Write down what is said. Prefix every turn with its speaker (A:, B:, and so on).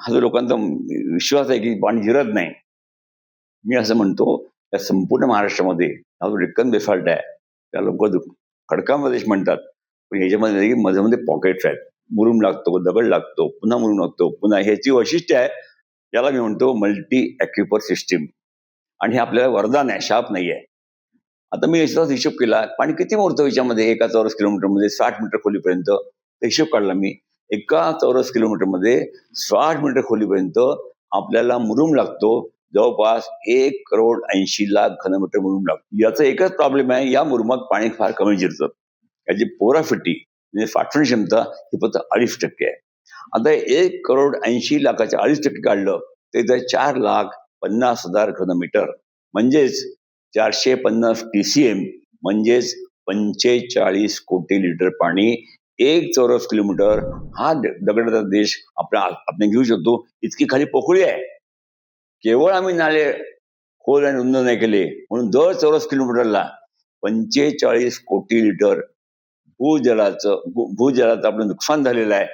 A: हा जो लोकांचा विश्वास आहे की पाणी जिरत नाही. मी असं म्हणतो, त्या संपूर्ण महाराष्ट्रामध्ये हा जो डेक्कन बेसाल्ट आहे, त्या लोक खडकाप्रदेश म्हणतात. पण ह्याच्यामध्ये मध्ये पॉकेट्स आहेत. मुरुम लागतो, दगड लागतो, पुन्हा मुरुम लागतो, पुन्हा ह्याची वैशिष्ट्य आहे, याला मी म्हणतो मल्टी ॲक्युपर सिस्टीम. आणि हे आपल्याला वरदान आहे, शाप नाही आहे. आता मी याचा हिशोब केला, पाणी किती मोरतं याच्यामध्ये एका चौरस किलोमीटरमध्ये 60 मीटर खोलीपर्यंत. हिशोब काढला मी. एका चौरस किलोमीटरमध्ये 60 मीटर खोलीपर्यंत आपल्याला मुरुम लागतो. जवळपास 1,80,00,000 घनमीटर मुरुम लागतो. याचा एकच प्रॉब्लेम आहे, या मुरुमात पाणी फार कमी जिरतं. याची पोराफिटी म्हणजे साठवण क्षमता ही फक्त 2.5% आहे. आता 1,80,00,000 2.5% काढलं तर 4,50,000 घनमीटर म्हणजेच 450 TCM म्हणजेच 45 कोटी लिटर पाणी 1 चौरस किलोमीटर. हा दगडाचा देश आपण घेऊ शकतो. इतकी खाली पोकळी आहे. केवळ आम्ही नाले खोल आणि रुंद नाही केले म्हणून दर चौरस किलोमीटरला 45 कोटी लिटर भूजलाचं आपलं नुकसान झालेलं आहे.